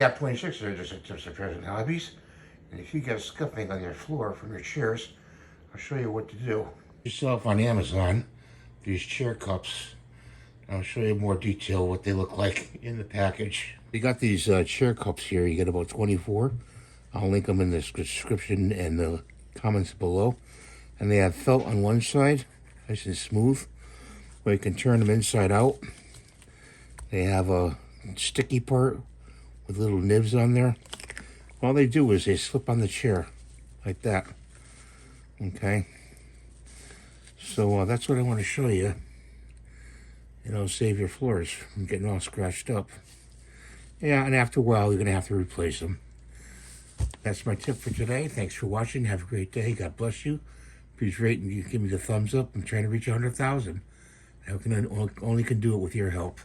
Tab 26 are just tips of present hobbies. And if you get scuffing on your floor from your chairs, I'll show you what to do. Yourself on Amazon, these chair cups. I'll show you more detail what they look like in the package. We got these chair cups here. You get about 24. I'll link them in the description and the comments below. And they have felt on one side, nice and smooth, where you can turn them inside out. They have a sticky part with little nibs on there. All they do is they slip on the chair like that. Okay, so that's what I want to show you. It'll save your floors from getting all scratched up. Yeah, and after a while you're gonna have to replace them. That's my tip for today. Thanks for watching. Have a great day. God bless you. Please rate and give me the thumbs up. I'm trying to reach 100,000. I only can do it with your help.